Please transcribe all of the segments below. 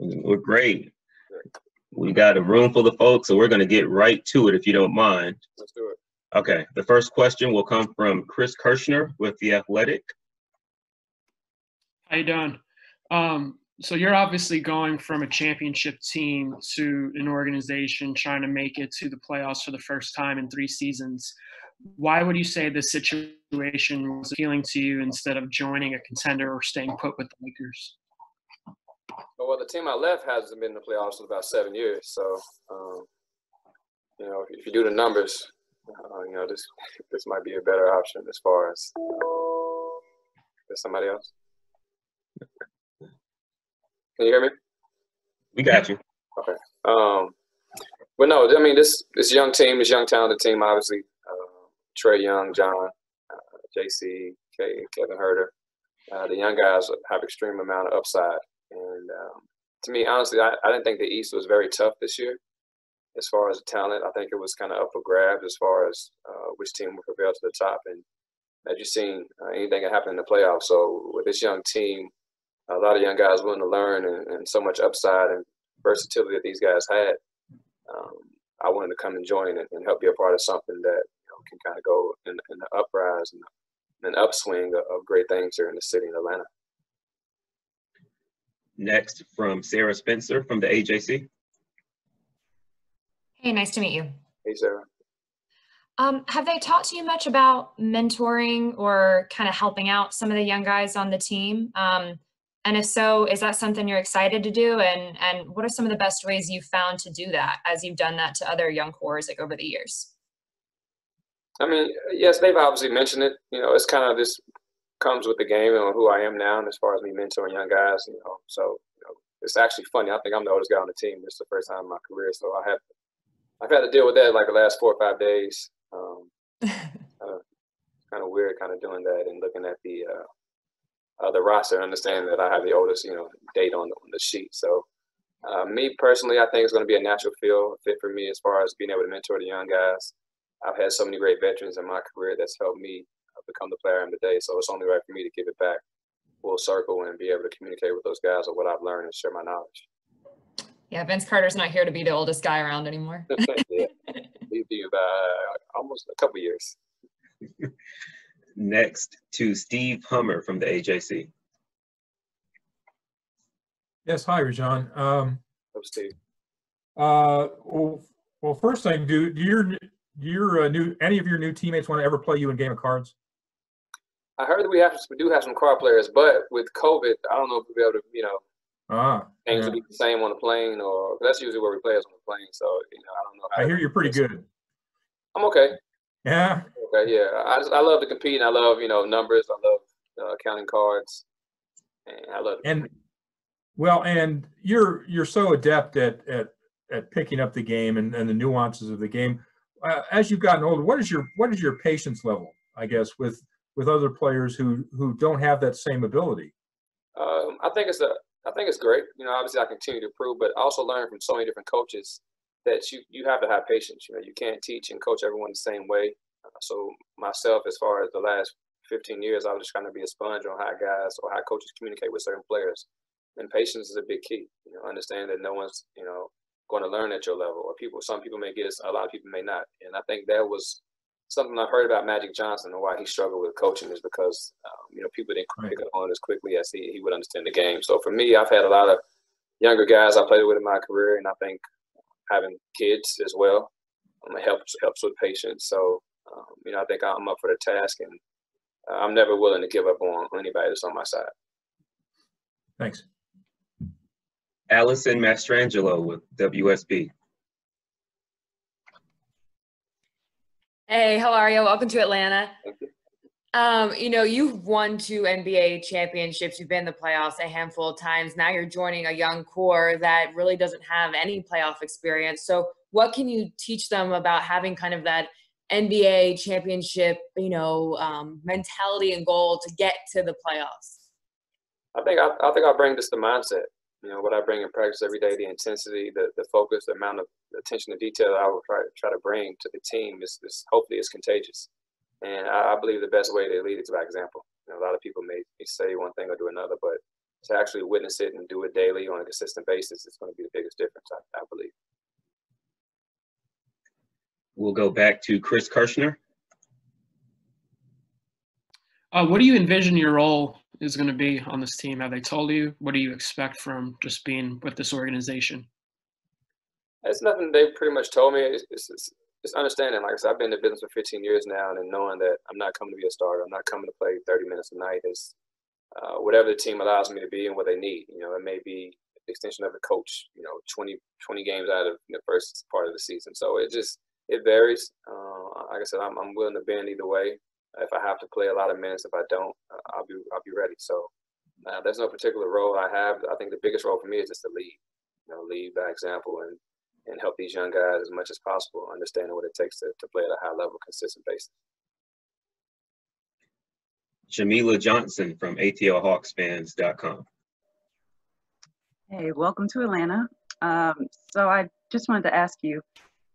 We're great. We got a room full of folks, so we're going to get right to it if you don't mind. Let's do it. Okay, the first question will come from Chris Kirschner with The Athletic. How you doing? So you're obviously going from a championship team to an organization trying to make it to the playoffs for the first time in 3 seasons. Why would you say this situation was appealing to you instead of joining a contender or staying put with the Lakers? Well, the team I left hasn't been in the playoffs in about 7 years. So, if you do the numbers, this might be a better option as far as there's somebody else. Can you hear me? We got you. Okay. But no, I mean, this young team, this young talented team, obviously, Trey Young, John, JC, Kevin Herter, the young guys have extreme amount of upside. And to me, honestly, I didn't think the East was very tough this year as far as the talent. I think it was kind of up for grabs as far as which team would prevail to the top. And as you've seen, anything can happen in the playoffs. So with this young team, a lot of young guys willing to learn and so much upside and versatility that these guys had, I wanted to come and join and help be a part of something that can kind of go in the uprise and an upswing of great things here in the city of Atlanta. Next, from Sarah Spencer from the AJC. Hey, nice to meet you. Hey, Sarah. Have they talked to you much about mentoring or kind of helping out some of the young guys on the team? And if so, is that something you're excited to do? And what are some of the best ways you've found to do that as you've done that to other young cores like over the years? I mean, yes, they've obviously mentioned it. It's kind of this comes with the game and who I am now, and as far as me mentoring young guys, So it's actually funny. I think I'm the oldest guy on the team. This is the first time in my career, so I've had to deal with that like the last 4 or 5 days. Kind of weird, kind of doing that and looking at the roster, understanding that I have the oldest, date on the sheet. So me personally, I think it's going to be a natural fit for me as far as being able to mentor the young guys. I've had so many great veterans in my career that's helped me become the player I am today. So it's only right for me to give it back full circle and be able to communicate with those guys on what I've learned and share my knowledge. Yeah, Vince Carter's not here to be the oldest guy around anymore. Yeah, he'll be about almost a couple years. Next to Steve Hummer from the AJC. Yes, hi, Rajon. Hello, Steve. Well, first thing, do any of your new teammates want to ever play you in Game of Cards? I heard that we do have some card players, but with COVID, I don't know if we'll be able to, things will be the same on the plane, or that's usually where we play is on the plane. So I don't know. I hear you're pretty good. I'm okay. Yeah. Okay. Yeah. I love to compete. And I love numbers. I love counting cards, and I love it. And you're so adept at picking up the game and the nuances of the game. As you've gotten older, what is your patience level, I guess, with other players who don't have that same ability? I think it's great. Obviously I continue to improve, but I also learn from so many different coaches that you have to have patience. You can't teach and coach everyone the same way. So myself, as far as the last 15 years, I was just trying to be a sponge on how guys or how coaches communicate with certain players. And patience is a big key. Understand that no one's going to learn at your level, or some people may get it, a lot of people may not. And I think that was something I heard about Magic Johnson and why he struggled with coaching is because people didn't pick up on it as quickly as he would understand the game. So for me, I've had a lot of younger guys I played with in my career, and I think having kids as well helps with patience. So I think I'm up for the task, and I'm never willing to give up on anybody that's on my side. Thanks. Allison Mastrangelo with WSB. Hey, how are you? Welcome to Atlanta. Thank you. You've won 2 NBA championships. You've been in the playoffs a handful of times. Now you're joining a young core that really doesn't have any playoff experience. So what can you teach them about having kind of that NBA championship, mentality and goal to get to the playoffs? I think I'll bring just the mindset. What I bring in practice every day, the intensity, the focus, the amount of attention to detail I will try to bring to the team is hopefully is contagious. And I believe the best way to lead is by example. A lot of people may say one thing or do another, but to actually witness it and do it daily on a consistent basis is going to be the biggest difference, I believe. We'll go back to Chris Kirshner. What do you envision your role is going to be on this team? Have they told you? What do you expect from just being with this organization? It's nothing they pretty much told me. It's understanding. Like I said, I've been in the business for 15 years now, and knowing that I'm not coming to be a starter. I'm not coming to play 30 minutes a night. It's whatever the team allows me to be and what they need. You know, it may be the extension of a coach, you know, 20 games out of the first part of the season. So it varies. Like I said, I'm willing to bend either way. If I have to play a lot of minutes, if I don't, I'll be ready. So there's no particular role I have. I think the biggest role for me is just to lead. You know, lead by example and help these young guys as much as possible, understanding what it takes to play at a high level, consistent basis. Jamila Johnson from ATLHawksFans.com. Hey, welcome to Atlanta. So I just wanted to ask you,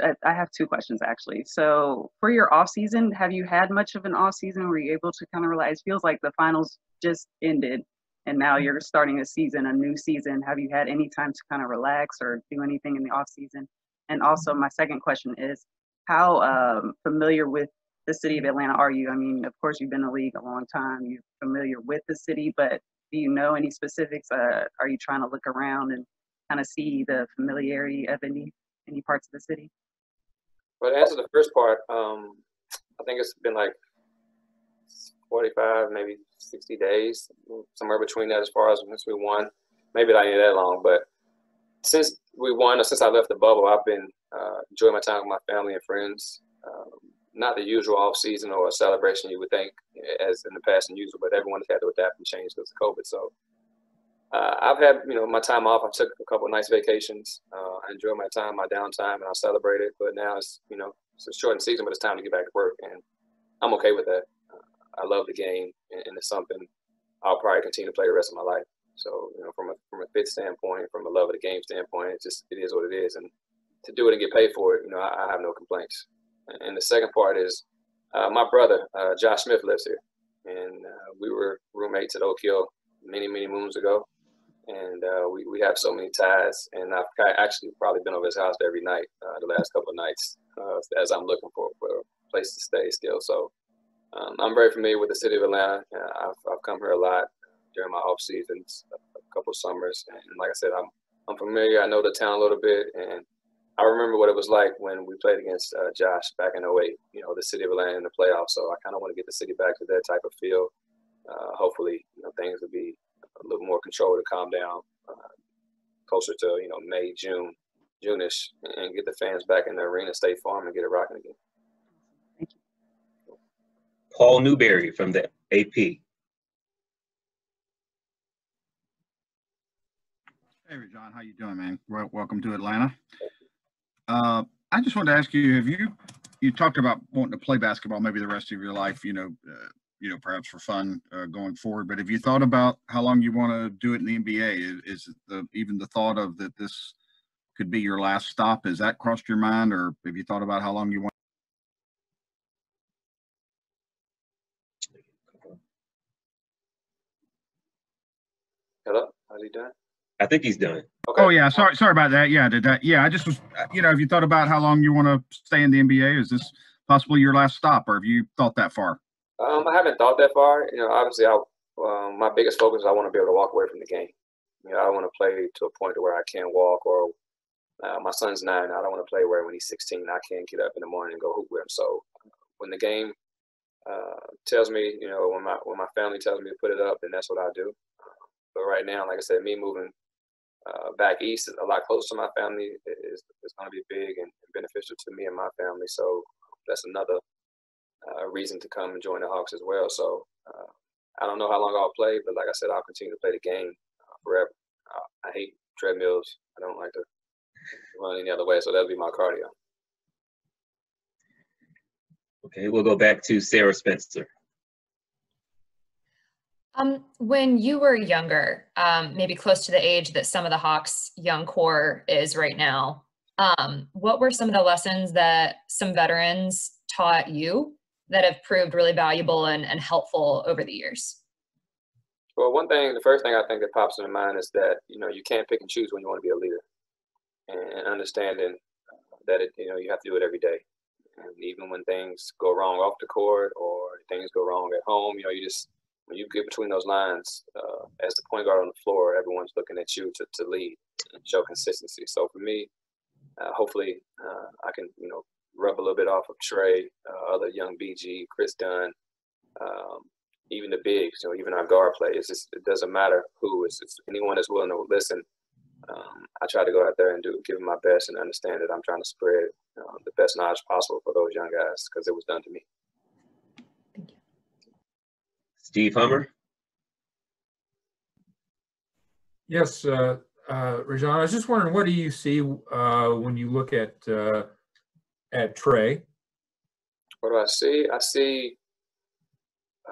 I have two questions actually. So for your off season, have you had much of an off season? Were you able to kind of realize, it feels like the finals just ended and now you're starting a new season. Have you had any time to kind of relax or do anything in the off season? And also my second question is, how familiar with the city of Atlanta are you? I mean, of course, you've been in the league a long time. You're familiar with the city, but do you know any specifics? Are you trying to look around and kind of see the familiarity of any parts of the city? Well, to answer the first part, I think it's been like 45, maybe 60 days, somewhere between that as far as since we won. Maybe not even that long, but since we won or since I left the bubble, I've been enjoying my time with my family and friends. Not the usual off season or a celebration you would think as in the past and usual, but everyone's had to adapt and change because of COVID. So I've had, my time off. I took a couple of nice vacations. I enjoyed my time, my downtime, and I celebrated. But now it's a shortened season, but it's time to get back to work, and I'm okay with that. I love the game, and it's something I'll probably continue to play the rest of my life. So from a fit standpoint, from a love of the game standpoint, it is what it is, and to do it and get paid for it, I have no complaints. And the second part is my brother, Josh Smith, lives here, and we were roommates at Oak Hill many moons ago. And we have so many ties, and I've actually probably been over his house every night the last couple of nights as I'm looking for a place to stay still. So I'm very familiar with the city of Atlanta. I've come here a lot during my off seasons, a couple of summers, and like I said, I'm familiar. I know the town a little bit, and I remember what it was like when we played against Josh back in 08. The city of Atlanta in the playoffs. So I kind of want to get the city back to that type of feel. Hopefully, things will be a little more controlled to calm down closer to May, June-ish, and get the fans back in the arena, State Farm, and get it rocking again. Thank you. Paul Newberry from the AP. Hey, Rajon, how you doing, man? Welcome to Atlanta. I just wanted to ask you, you talked about wanting to play basketball maybe the rest of your life, perhaps for fun going forward, but have you thought about how long you want to do it in the NBA? Is it even the thought of that this could be your last stop, has that crossed your mind, or have you thought about how long you want? Hello, how's he doing? I think he's done. Okay. Oh yeah, sorry about that. Yeah, did that? Yeah, I just was, have you thought about how long you want to stay in the NBA? Is this possibly your last stop, or have you thought that far? I haven't thought that far. Obviously, my biggest focus is I want to be able to walk away from the game. I don't want to play to a point where I can't walk, or my son's 9. I don't want to play where when he's 16, I can't get up in the morning and go hoop with him. So when the game tells me, when my family tells me to put it up, then that's what I do. But right now, like I said, me moving back east, a lot closer to my family, is going to be big and beneficial to me and my family. So that's another reason to come and join the Hawks as well. So I don't know how long I'll play, but like I said, I'll continue to play the game forever. I hate treadmills. I don't like to run any other way, so that'll be my cardio. Okay, we'll go back to Sarah Spencer. When you were younger, maybe close to the age that some of the Hawks young core is right now, what were some of the lessons that some veterans taught you that have proved really valuable and helpful over the years? Well, the first thing I think that pops in my mind is that, you can't pick and choose when you want to be a leader, and understanding that you have to do it every day. And even when things go wrong off the court or things go wrong at home, when you get between those lines, as the point guard on the floor, everyone's looking at you to lead and show consistency. So for me, hopefully I can, rub a little bit off of Trey, other young BG, Chris Dunn, even the bigs, even our guard play. It doesn't matter who. It's anyone that's willing to listen. I try to go out there and give it my best and understand that I'm trying to spread the best knowledge possible for those young guys, because it was done to me. Thank you. Steve Hummer. Yes, Rajon, I was just wondering, what do you see when you look at Trey? What do I see? I see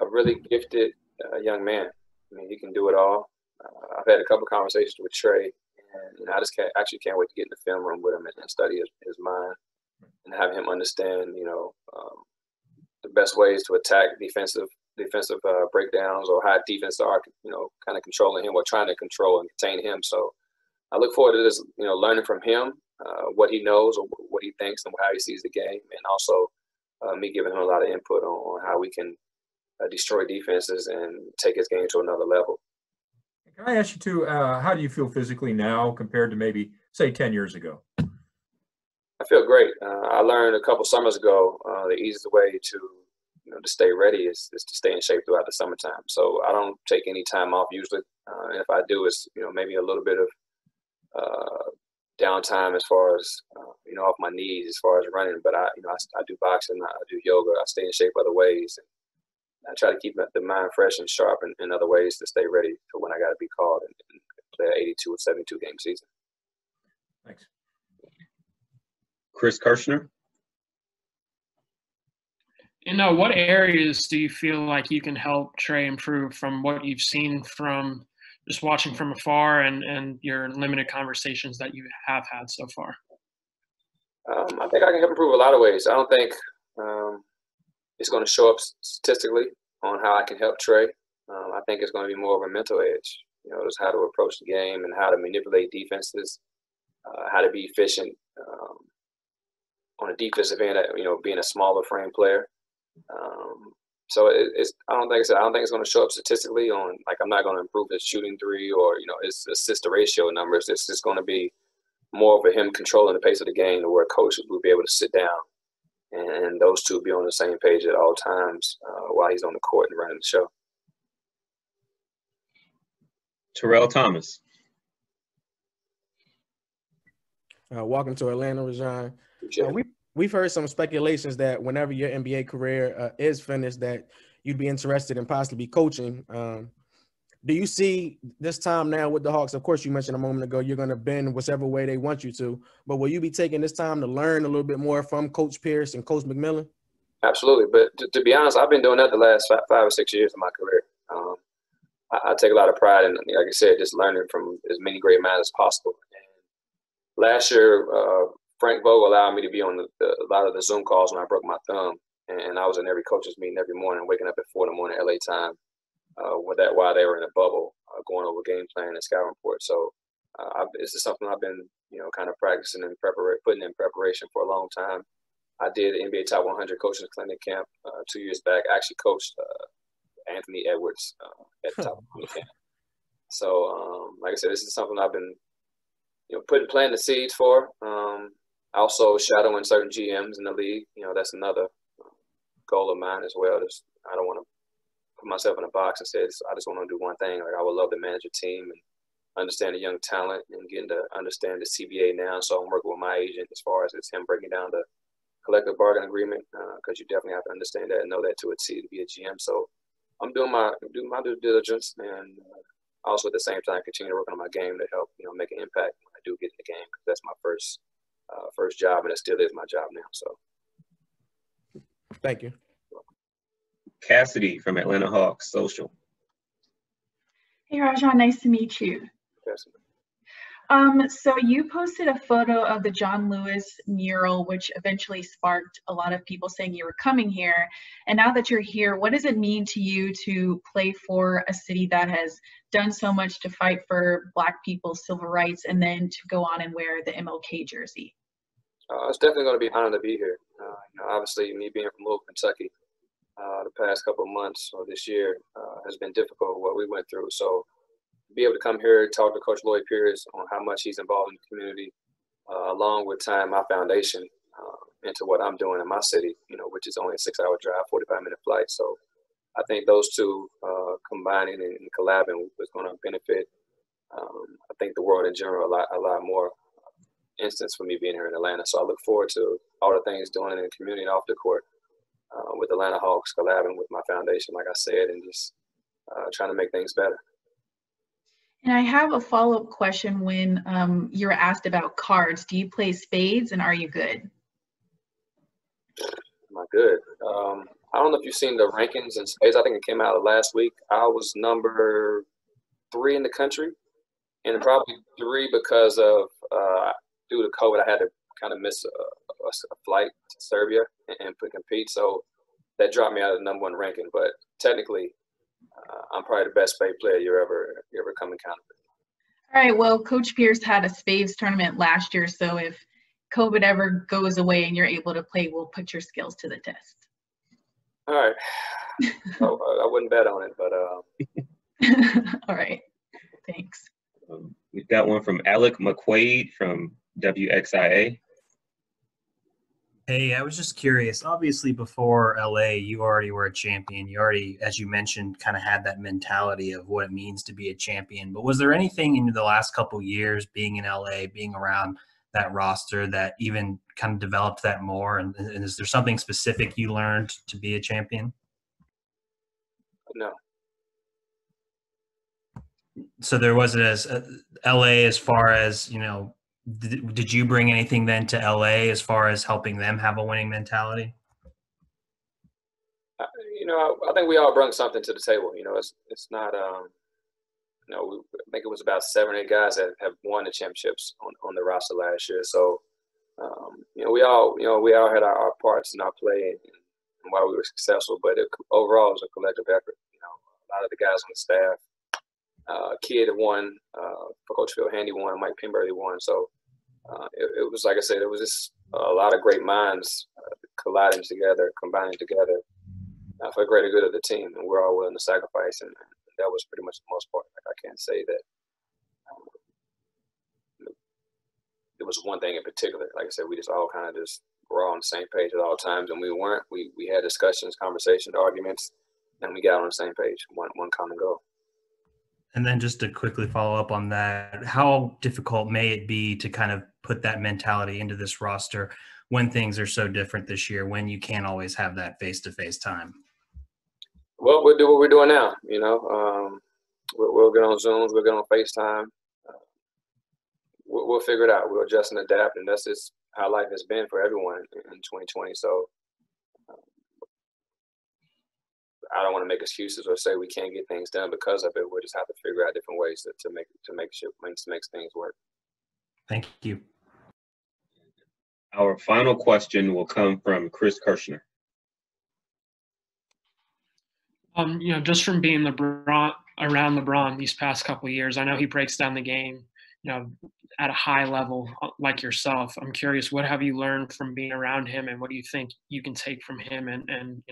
a really gifted young man. I mean, he can do it all. I've had a couple of conversations with Trey, and I just can't wait to get in the film room with him and study his mind and have him understand, the best ways to attack defensive breakdowns, or how defense are, kind of controlling him or trying to control and contain him. So I look forward to this, learning from him, what he knows or what he thinks and how he sees the game, and also me giving him a lot of input on how we can destroy defenses and take his game to another level. Can I ask you too, how do you feel physically now compared to maybe, say, 10 years ago? I feel great. I learned a couple summers ago the easiest way to stay ready is to stay in shape throughout the summertime. So I don't take any time off usually. And if I do, it's maybe a little bit of downtime as far as off my knees as far as running. But I do boxing, I do yoga, I stay in shape other ways. And I try to keep the mind fresh and sharp in other ways to stay ready for when I got to be called and play an 82 or 72 game season. Thanks. Chris Kirshner. What areas do you feel like you can help Trey improve from what you've seen from just watching from afar and your limited conversations that you have had so far? I think I can help improve a lot of ways. I don't think it's going to show up statistically on how I can help Trey. I think it's going to be more of a mental edge, just how to approach the game and how to manipulate defenses, how to be efficient on a defensive end, being a smaller frame player. So I don't think it's going to show up statistically on, like, I'm not going to improve his shooting three or his assist to ratio numbers. It's just going to be more of him controlling the pace of the game, to where coaches will be able to sit down and those two be on the same page at all times while he's on the court and running the show. Terrell Thomas. Welcome to Atlanta, Rajon. We've heard some speculations that whenever your NBA career is finished, that you'd be interested in possibly coaching. Do you see this time now with the Hawks? Of course, you mentioned a moment ago you're going to bend whichever way they want you to, but will you be taking this time to learn a little bit more from Coach Pierce and Coach McMillan? Absolutely, but to be honest, I've been doing that the last 5 or 6 years of my career. I take a lot of pride in, like I said, just learning from as many great minds as possible. And last year, Frank Vogel allowed me to be on a lot of the Zoom calls when I broke my thumb, and I was in every coach's meeting every morning, waking up at 4 in the morning LA time, while they were in a bubble, going over game plan and scouting report. So this is something I've been, kind of practicing and putting in preparation for a long time. I did the NBA Top 100 Coaches Clinic Camp 2 years back. I actually coached Anthony Edwards at the Top 100 Camp. So, like I said, this is something I've been, planting the seeds for. Also shadowing certain GMs in the league. That's another goal of mine as well. I don't want to put myself in a box and say I just want to do one thing. Like, I would love to manage a team and understand the young talent and getting to understand the CBA now. So I'm working with my agent as far as it's him breaking down the collective bargaining agreement, because you definitely have to understand that and know that to a T to be a GM. So I'm doing my due diligence, and also at the same time continue working on my game to help make an impact when I do get in the game, because that's my first job, and it still is my job now. So thank you. Cassidy from Atlanta Hawks Social. Hey, Rajon, nice to meet you. So you posted a photo of the John Lewis mural, which eventually sparked a lot of people saying you were coming here. And now that you're here, what does it mean to you to play for a city that has done so much to fight for Black people's civil rights and then to go on and wear the MLK jersey? It's definitely going to be an honor to be here. Obviously, me being from Louisville, Kentucky, the past couple of months or this year has been difficult, what we went through. So to be able to come here, talk to Coach Lloyd Pierce on how much he's involved in the community, along with tying my foundation into what I'm doing in my city, which is only a 6-hour drive, 45-minute flight. So I think those two combining and collabing is going to benefit, I think, the world in general a lot more instance for me being here in Atlanta. So I look forward to all the things doing in the community and off the court with Atlanta Hawks, collabing with my foundation, like I said, and just trying to make things better. And I have a follow-up question. When you were asked about cards, do you play spades and are you good? Am I good? I don't know if you've seen the rankings in spades. I think it came out last week. I was number 3 in the country, and probably 3 because of due to COVID, I had to kind of miss a flight to Serbia and compete. So that dropped me out of the #1 ranking. But technically, I'm probably the best spade player you ever come in contact with. All right. Well, Coach Pierce had a spades tournament last year. So if COVID ever goes away and you're able to play, we'll put your skills to the test. All right. I wouldn't bet on it, but. All right. Thanks. We've got one from Alec McQuaid from WXIA. Hey, I was just curious. Obviously, before LA, you already were a champion. You already, as you mentioned, kind of had that mentality of what it means to be a champion. But was there anything in the last couple of years being in LA, being around that roster, that even kind of developed that more? And is there something specific you learned to be a champion? No. So there wasn't as LA as far as, did you bring anything then to LA as far as helping them have a winning mentality? I think we all brought something to the table. It's not, I think it was about 7 or 8 guys that have won the championships on the roster last year. So, we all had our parts in our play and why we were successful, but overall it was a collective effort. A lot of the guys on the staff, Kid won, Coach Phil Handy won, Mike Pemberley won. So it was, like I said, it was just a lot of great minds colliding together, combining together for the greater good of the team. And we're all willing to sacrifice. And that was pretty much the most part. Like, I can't say that it was one thing in particular. Like I said, we just all kind of just were all on the same page at all times. And we weren't. We had discussions, conversations, arguments, and we got on the same page, one common goal. And then just to quickly follow up on that, how difficult may it be to kind of put that mentality into this roster when things are so different this year, when you can't always have that face-to-face time? Well, we'll do what we're doing now. We'll get on Zooms, we'll get on FaceTime. We'll figure it out. We'll adjust and adapt, and that's just how life has been for everyone in 2020. So I don't want to make excuses or say we can't get things done because of it. We'll just have to figure out different ways to make things work. Thank you. Our final question will come from Chris Kirshner. Just from being around LeBron these past couple of years, I know he breaks down the game, at a high level like yourself. I'm curious, what have you learned from being around him, and what do you think you can take from him and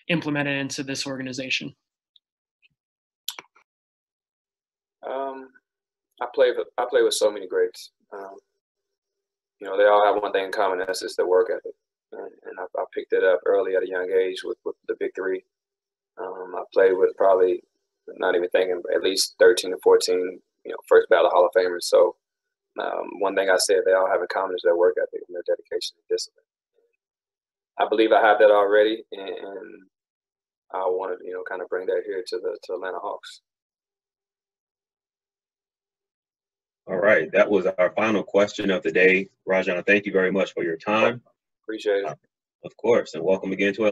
implement it into this organization? I play with so many greats. They all have one thing in common, and that's just their work ethic. And I picked it up early at a young age with the big three. I played with probably, not even thinking, at least 13 to 14, first ballot Hall of Famers. So one thing I said they all have in common is their work ethic and their dedication and discipline. I believe I have that already, and I want to, kind of bring that here to the Atlanta Hawks. All right, that was our final question of the day. Rajon, thank you very much for your time. Appreciate it. Of course, and welcome again to